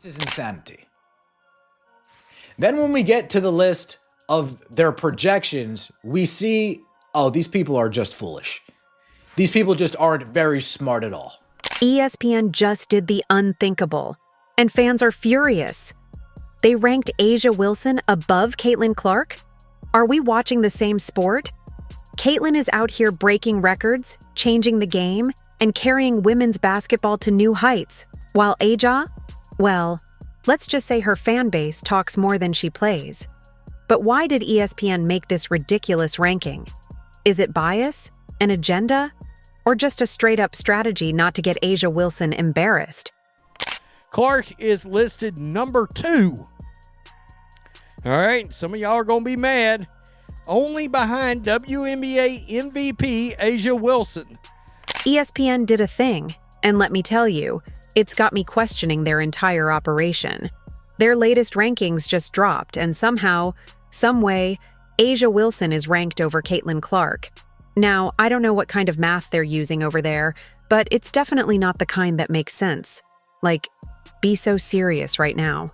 This is insanity. Then when we get to the list of their projections, we see, oh, these people are just foolish. These people just aren't very smart at all. ESPN just did the unthinkable, and fans are furious. They ranked A'ja Wilson above Caitlin Clark? Are we watching the same sport? Caitlin is out here breaking records, changing the game, and carrying women's basketball to new heights, while A'ja, well, let's just say her fan base talks more than she plays. But why did ESPN make this ridiculous ranking? Is it bias, an agenda, or just a straight-up strategy not to get A'ja Wilson embarrassed? Clark is listed number 2. All right, some of y'all are going to be mad. Only behind WNBA MVP A'ja Wilson. ESPN did a thing, and let me tell you, it's got me questioning their entire operation. Their latest rankings just dropped, and somehow, someway, A'ja Wilson is ranked over Caitlin Clark. Now, I don't know what kind of math they're using over there, but it's definitely not the kind that makes sense. Like, be so serious right now.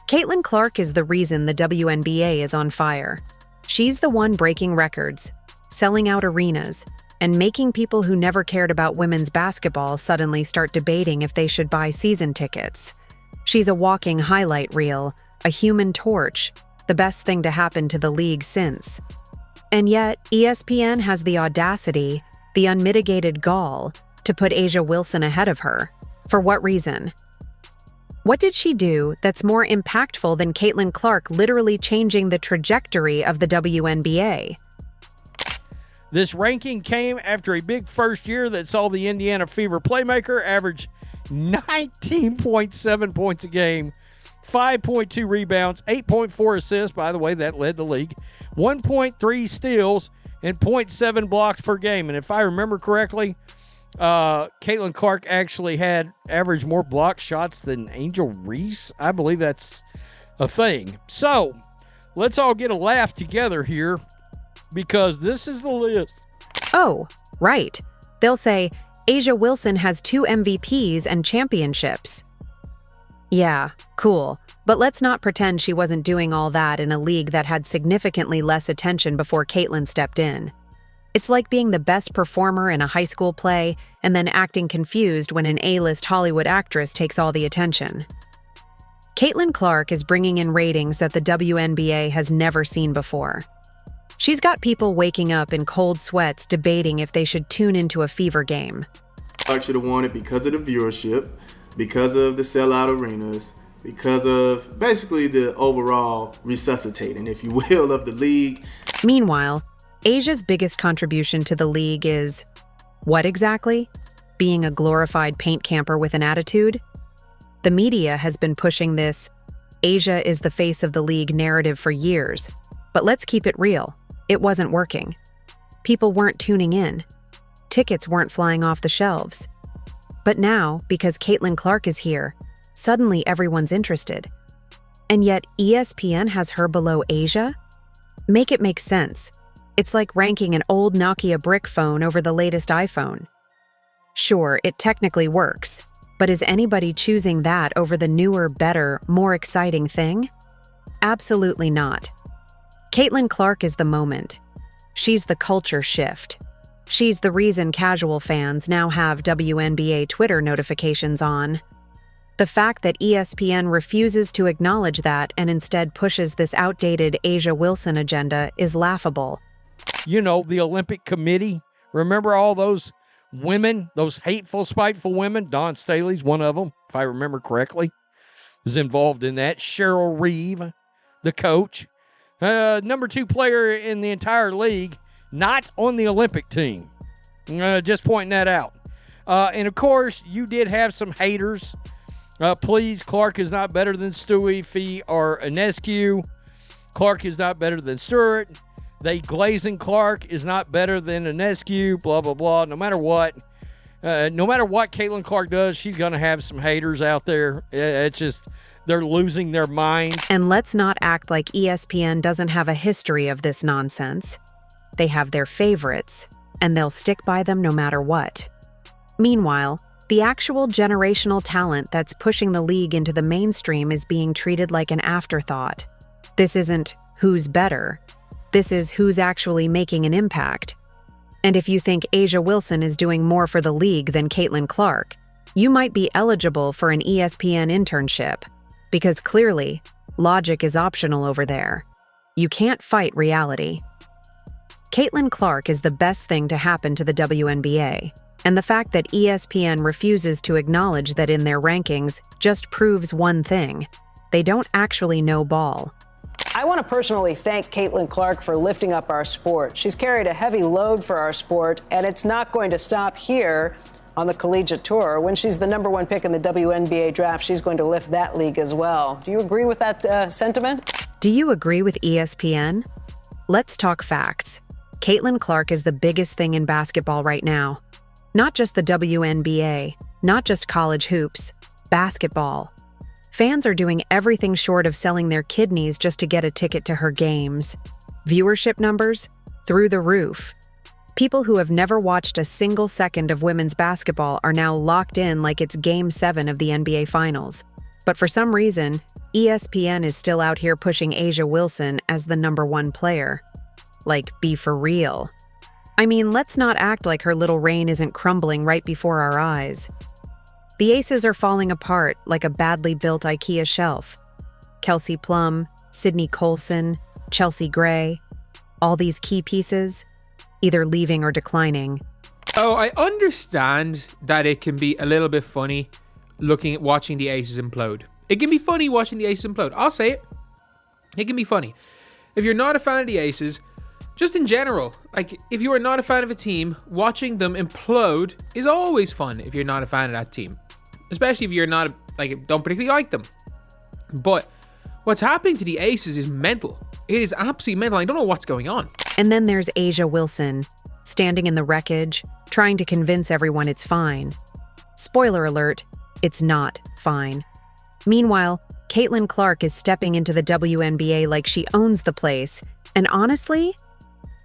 Caitlin Clark is the reason the WNBA is on fire. She's the one breaking records, selling out arenas, and making people who never cared about women's basketball suddenly start debating if they should buy season tickets. She's a walking highlight reel, a human torch, the best thing to happen to the league since. And yet, ESPN has the audacity, the unmitigated gall, to put A'ja Wilson ahead of her. For what reason? What did she do that's more impactful than Caitlin Clark literally changing the trajectory of the WNBA? This ranking came after a big first year that saw the Indiana Fever playmaker average 19.7 points a game, 5.2 rebounds, 8.4 assists, by the way, that led the league, 1.3 steals, and 0.7 blocks per game. And if I remember correctly, Caitlin Clark actually had averaged more block shots than Angel Reese. I believe that's a thing. So, let's all get a laugh together here, because this is the list. Oh, right. They'll say, A'ja Wilson has 2 MVPs and championships. Yeah, cool. But let's not pretend she wasn't doing all that in a league that had significantly less attention before Caitlin stepped in. It's like being the best performer in a high school play and then acting confused when an A-list Hollywood actress takes all the attention. Caitlin Clark is bringing in ratings that the WNBA has never seen before. She's got people waking up in cold sweats debating if they should tune into a Fever game. Clark should have won it because of the viewership, because of the sellout arenas, because of basically the overall resuscitating, if you will, of the league. Meanwhile, Asia's biggest contribution to the league is, what exactly? Being a glorified paint camper with an attitude? The media has been pushing this Asia is the face of the league narrative for years, but let's keep it real. It wasn't working. People weren't tuning in. Tickets weren't flying off the shelves. But now, because Caitlin Clark is here, suddenly everyone's interested. And yet ESPN has her below A'ja? Make it make sense. It's like ranking an old Nokia brick phone over the latest iPhone. Sure, it technically works, but is anybody choosing that over the newer, better, more exciting thing? Absolutely not. Caitlin Clark is the moment. She's the culture shift. She's the reason casual fans now have WNBA Twitter notifications on. The fact that ESPN refuses to acknowledge that and instead pushes this outdated A'ja Wilson agenda is laughable. You know, the Olympic Committee. Remember all those women, those hateful, spiteful women? Dawn Staley's one of them, if I remember correctly, was involved in that. Cheryl Reeve, the coach. Number 2 player in the entire league, not on the Olympic team. Just pointing that out. And, of course, you did have some haters. Please, Clark is not better than Stewie, Fee, or Ionescu. Clark is not better than Stewart. They glazing Clark is not better than Ionescu, blah, blah, blah. No matter what Caitlin Clark does, she's going to have some haters out there. It's just, they're losing their mind. And let's not act like ESPN doesn't have a history of this nonsense. They have their favorites, and they'll stick by them no matter what. Meanwhile, The actual generational talent that's pushing the league into the mainstream is being treated like an afterthought. This isn't who's better. This is who's actually making an impact. And if you think A'ja Wilson is doing more for the league than Caitlin Clark, you might be eligible for an ESPN internship, because clearly, logic is optional over there. You can't fight reality. Caitlin Clark is the best thing to happen to the WNBA, and the fact that ESPN refuses to acknowledge that in their rankings just proves one thing: they don't actually know ball. I want to personally thank Caitlin Clark for lifting up our sport. She's carried a heavy load for our sport, and it's not going to stop here on the collegiate tour. When she's the number 1 pick in the WNBA draft, she's going to lift that league as well. Do you agree with that sentiment? Do you agree with ESPN? Let's talk facts. Caitlin Clark is the biggest thing in basketball right now. Not just the WNBA, not just college hoops, basketball. Fans are doing everything short of selling their kidneys just to get a ticket to her games. Viewership numbers? Through the roof. People who have never watched a single second of women's basketball are now locked in like it's Game 7 of the NBA Finals. But for some reason, ESPN is still out here pushing A'ja Wilson as the number 1 player. Like, be for real. I mean, let's not act like her little reign isn't crumbling right before our eyes. The Aces are falling apart like a badly built IKEA shelf. Kelsey Plum, Sydney Colson, Chelsea Gray, all these key pieces, either leaving or declining. Oh, I understand that it can be a little bit funny watching the Aces implode. It can be funny watching the Aces implode. I'll say it. It can be funny. If you're not a fan of the Aces, just in general, like, if you are not a fan of a team, watching them implode is always fun if you're not a fan of that team. Especially if you're not, don't particularly like them. But what's happening to the Aces is mental. It is absolutely mental. I don't know what's going on. And then there's A'ja Wilson, standing in the wreckage, trying to convince everyone it's fine. Spoiler alert, it's not fine. Meanwhile, Caitlin Clark is stepping into the WNBA like she owns the place, and honestly,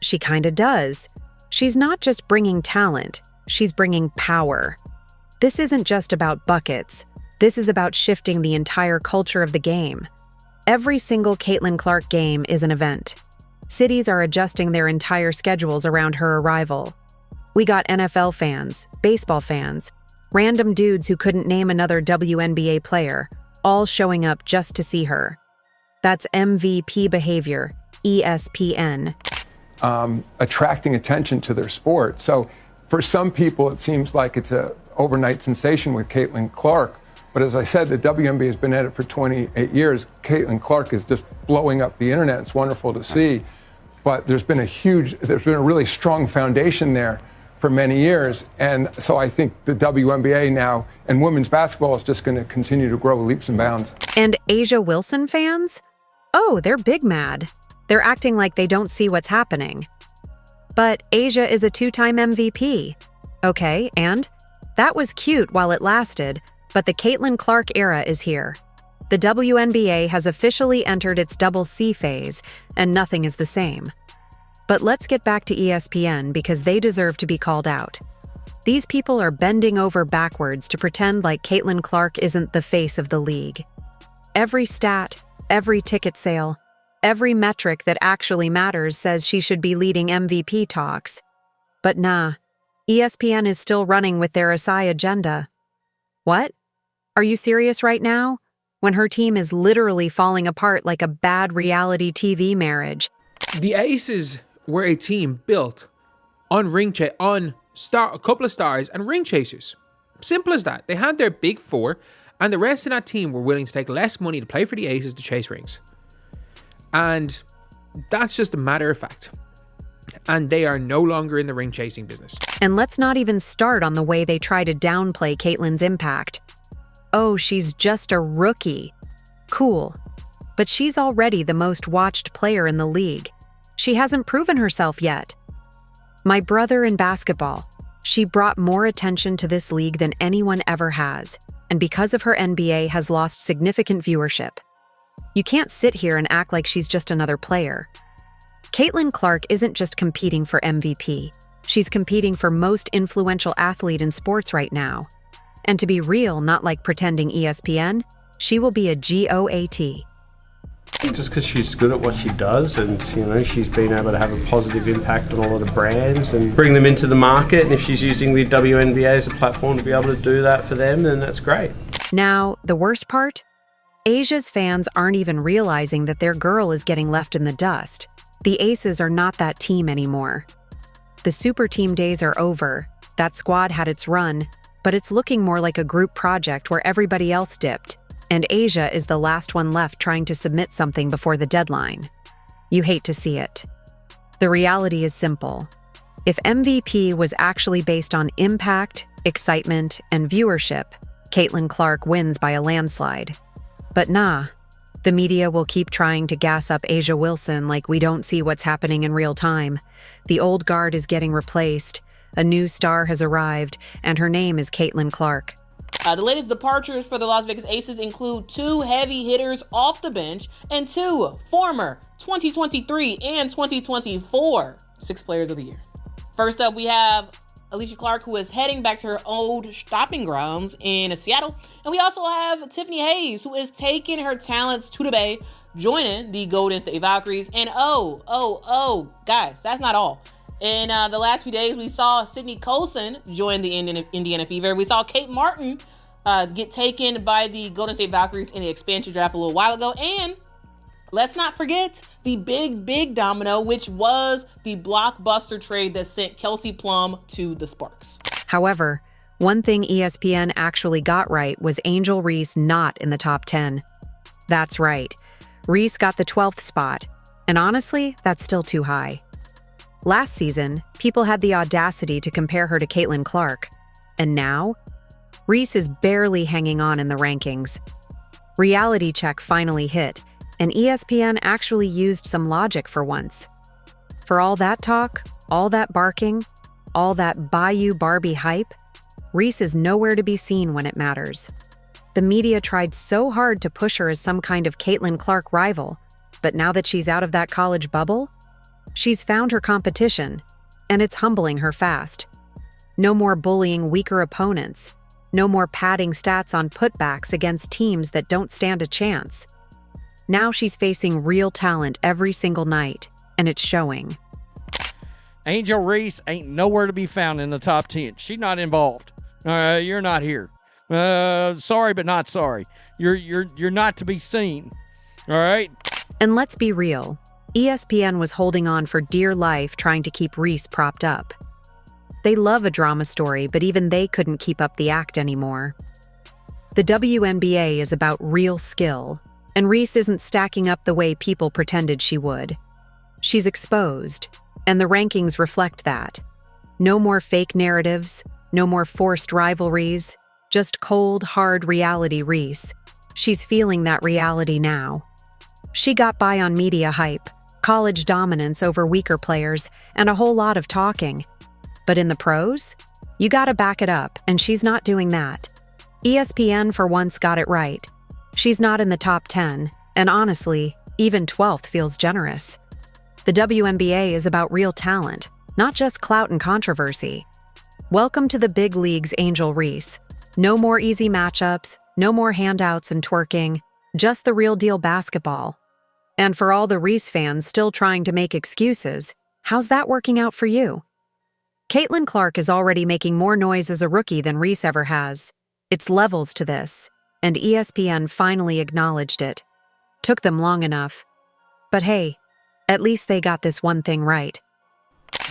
she kinda does. She's not just bringing talent, she's bringing power. This isn't just about buckets. This is about shifting the entire culture of the game. Every single Caitlin Clark game is an event. Cities are adjusting their entire schedules around her arrival. We got NFL fans, baseball fans, random dudes who couldn't name another WNBA player, all showing up just to see her. That's MVP behavior, ESPN. Attracting attention to their sport. So for some people, it seems like it's an overnight sensation with Caitlin Clark. But as I said, the WNBA has been at it for 28 years. Caitlin Clark is just blowing up the internet. It's wonderful to see. But there's been a really strong foundation there for many years. And so I think the WNBA now and women's basketball is just going to continue to grow leaps and bounds. And A'ja Wilson fans? Oh, they're big mad. They're acting like they don't see what's happening. But A'ja is a 2-time MVP. Okay, and? That was cute while it lasted, but the Caitlin Clark era is here. The WNBA has officially entered its double C phase, and nothing is the same. But let's get back to ESPN because they deserve to be called out. These people are bending over backwards to pretend like Caitlin Clark isn't the face of the league. Every stat, every ticket sale, every metric that actually matters says she should be leading MVP talks. But nah, ESPN is still running with their Asai agenda. What? Are you serious right now? When her team is literally falling apart like a bad reality TV marriage. The Aces were a team built on a couple of stars and ring chasers. Simple as that. They had their big four, and the rest of that team were willing to take less money to play for the Aces to chase rings. And that's just a matter of fact. And they are no longer in the ring chasing business. And let's not even start on the way they try to downplay Caitlin's impact. Oh, she's just a rookie. Cool. But she's already the most watched player in the league. She hasn't proven herself yet. My brother in basketball, she brought more attention to this league than anyone ever has, and because of her NBA has lost significant viewership. You can't sit here and act like she's just another player. Caitlin Clark isn't just competing for MVP. She's competing for most influential athlete in sports right now. And to be real, not like pretending ESPN, she will be a GOAT. Just because she's good at what she does, and she's been able to have a positive impact on a lot of brands and bring them into the market, and if she's using the WNBA as a platform to be able to do that for them, then that's great. Now, the worst part? Asia's fans aren't even realizing that their girl is getting left in the dust. The Aces are not that team anymore. The super team days are over. That squad had its run, but it's looking more like a group project where everybody else dipped, and Asia is the last one left trying to submit something before the deadline. You hate to see it. The reality is simple. If MVP was actually based on impact, excitement, and viewership, Caitlin Clark wins by a landslide. But nah, the media will keep trying to gas up A'ja Wilson like we don't see what's happening in real time. The old guard is getting replaced, a new star has arrived, and her name is Caitlin Clark. The latest departures for the Las Vegas Aces include 2 heavy hitters off the bench and 2 former 2023 and 2024 Six Players of the Year. First up, we have Alicia Clark, who is heading back to her old stopping grounds in Seattle. And we also have Tiffany Hayes, who is taking her talents to the Bay, joining the Golden State Valkyries. And guys, that's not all. In the last few days, we saw Sydney Colson join the Indiana Fever. We saw Kate Martin get taken by the Golden State Valkyries in the expansion draft a little while ago. And let's not forget the big domino, which was the blockbuster trade that sent Kelsey Plum to the Sparks. However, one thing ESPN actually got right was Angel Reese not in the top 10. That's right. Reese got the 12th spot, and honestly, that's still too high. Last season, people had the audacity to compare her to Caitlin Clark, and now, Reese is barely hanging on in the rankings. Reality check finally hit, and ESPN actually used some logic for once. For all that talk, all that barking, all that Bayou Barbie hype, Reese is nowhere to be seen when it matters. The media tried so hard to push her as some kind of Caitlin Clark rival, but now that she's out of that college bubble, she's found her competition, and it's humbling her fast. No more bullying weaker opponents. No more padding stats on putbacks against teams that don't stand a chance. Now she's facing real talent every single night, and it's showing. Angel Reese ain't nowhere to be found in the top 10. She's not involved. You're not here. Sorry, but not sorry. You're not to be seen. All right? And let's be real. ESPN was holding on for dear life trying to keep Reese propped up. They love a drama story, but even they couldn't keep up the act anymore. The WNBA is about real skill, and Reese isn't stacking up the way people pretended she would. She's exposed, and the rankings reflect that. No more fake narratives, no more forced rivalries, just cold, hard reality Reese. She's feeling that reality now. She got by on media hype, college dominance over weaker players, and a whole lot of talking. But in the pros, you gotta back it up, and she's not doing that. ESPN for once got it right. She's not in the top 10, and honestly, even 12th feels generous. The WNBA is about real talent, not just clout and controversy. Welcome to the big leagues, Angel Reese. No more easy matchups, no more handouts and twerking, just the real deal basketball. And for all the Reese fans still trying to make excuses, how's that working out for you? Caitlin Clark is already making more noise as a rookie than Reese ever has. It's levels to this, and ESPN finally acknowledged it. Took them long enough. But hey, at least they got this one thing right.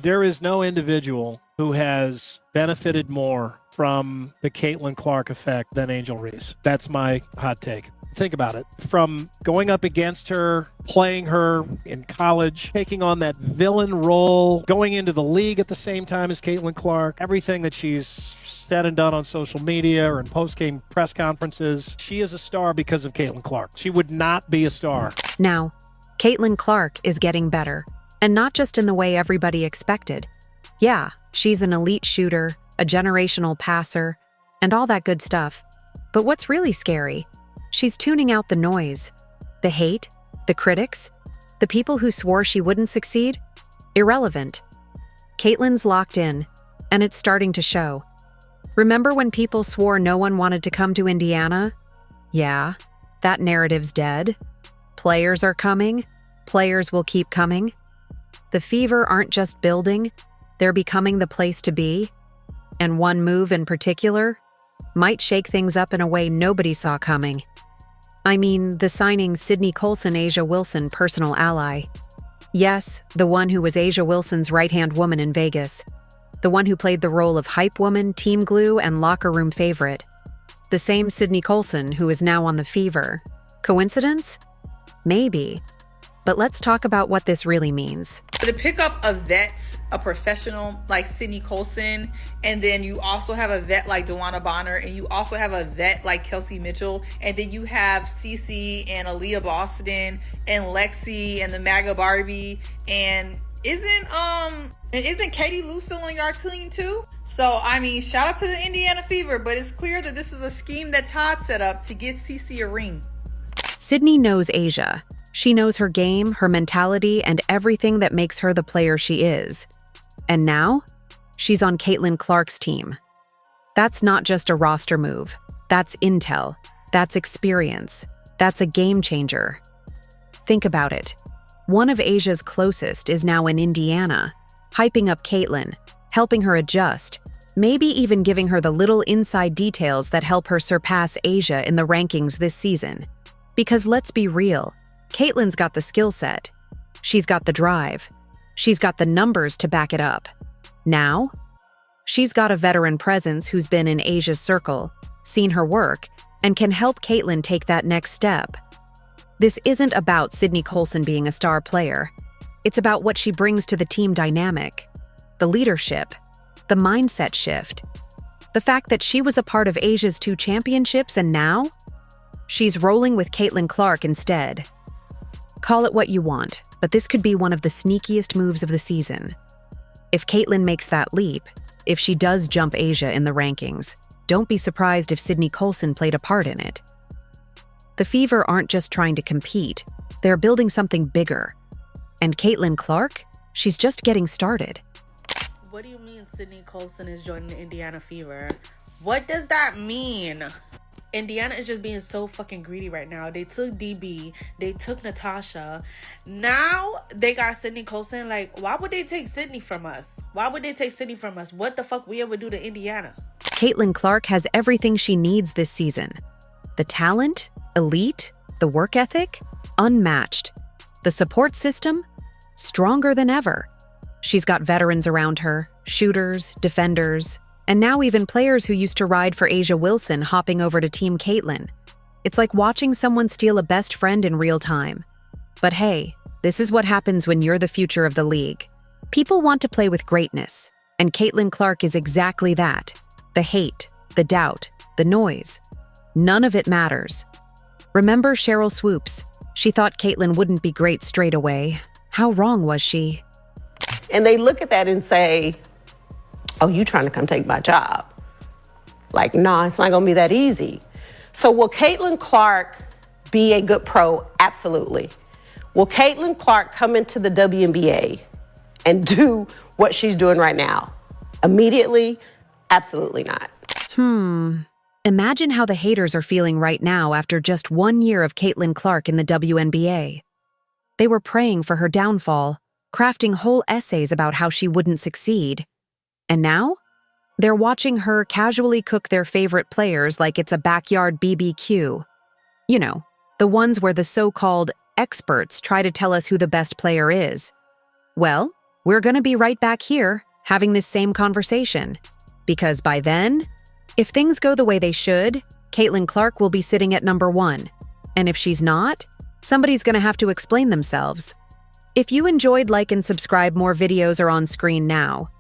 There is no individual who has benefited more from the Caitlin Clark effect than Angel Reese. That's my hot take. Think about it. From going up against her, playing her in college, taking on that villain role, going into the league at the same time as Caitlin Clark, everything that she's said and done on social media or in post-game press conferences, she is a star because of Caitlin Clark. She would not be a star. Now, Caitlin Clark is getting better, and not just in the way everybody expected. Yeah, she's an elite shooter, a generational passer, and all that good stuff. But what's really scary? She's tuning out the noise, the hate, the critics, the people who swore she wouldn't succeed. Irrelevant. Caitlin's locked in, and it's starting to show. Remember when people swore no one wanted to come to Indiana? Yeah, that narrative's dead. Players are coming. Players will keep coming. The Fever aren't just building, they're becoming the place to be. And one move in particular might shake things up in a way nobody saw coming. I mean, the signing Sydney Colson, Asia Wilson personal ally. Yes, the one who was Asia Wilson's right-hand woman in Vegas. The one who played the role of hype woman, team glue, and locker room favorite. The same Sydney Colson who is now on the Fever. Coincidence? Maybe. But let's talk about what this really means. To pick up a vet, a professional like Sydney Colson, and then you also have a vet like DeWanna Bonner, and you also have a vet like Kelsey Mitchell, and then you have Cece and Aaliyah Boston and Lexi and the MAGA Barbie, and isn't Katie Lou still on your team too? So, I mean, shout out to the Indiana Fever, but it's clear that this is a scheme that Todd set up to get Cece a ring. Sydney knows Asia. She knows her game, her mentality, and everything that makes her the player she is. And now, she's on Caitlin Clark's team. That's not just a roster move. That's intel. That's experience. That's a game changer. Think about it. One of Asia's closest is now in Indiana, hyping up Caitlin, helping her adjust, maybe even giving her the little inside details that help her surpass Asia in the rankings this season. Because let's be real, Caitlin's got the skill set. She's got the drive. She's got the numbers to back it up. Now, she's got a veteran presence who's been in Asia's circle, seen her work, and can help Caitlin take that next step. This isn't about Sydney Colson being a star player. It's about what she brings to the team dynamic, the leadership, the mindset shift, the fact that she was a part of Asia's 2 championships and now she's rolling with Caitlin Clark instead. Call it what you want, but this could be one of the sneakiest moves of the season. If Caitlin makes that leap, if she does jump Asia in the rankings, don't be surprised if Sydney Colson played a part in it. The Fever aren't just trying to compete, they're building something bigger. And Caitlin Clark, she's just getting started. What do you mean Sydney Colson is joining the Indiana Fever? What does that mean? Indiana is just being so fucking greedy right now. They took DB. They took Natasha. Now they got Sydney Colson. Like, why would they take Sydney from us? Why would they take Sydney from us? What the fuck we ever do to Indiana? Caitlin Clark has everything she needs this season. The talent, elite. The work ethic, unmatched. The support system, stronger than ever. She's got veterans around her, shooters, defenders, and now even players who used to ride for Asia Wilson hopping over to Team Caitlin. It's like watching someone steal a best friend in real time. But hey, this is what happens when you're the future of the league. People want to play with greatness, and Caitlin Clark is exactly that. The hate, the doubt, the noise. None of it matters. Remember Cheryl Swoops? She thought Caitlin wouldn't be great straight away. How wrong was she? And they look at that and say, oh, you trying to come take my job. Like, nah, it's not gonna be that easy. So will Caitlin Clark be a good pro? Absolutely. Will Caitlin Clark come into the WNBA and do what she's doing right now? Immediately? Absolutely not. Imagine how the haters are feeling right now after just 1 year of Caitlin Clark in the WNBA. They were praying for her downfall, crafting whole essays about how she wouldn't succeed. And now, they're watching her casually cook their favorite players like it's a backyard BBQ. You know, the ones where the so-called experts try to tell us who the best player is. Well, we're going to be right back here having this same conversation. Because by then, if things go the way they should, Caitlin Clark will be sitting at number 1. And if she's not, somebody's going to have to explain themselves. If you enjoyed, like and subscribe, more videos are on screen now.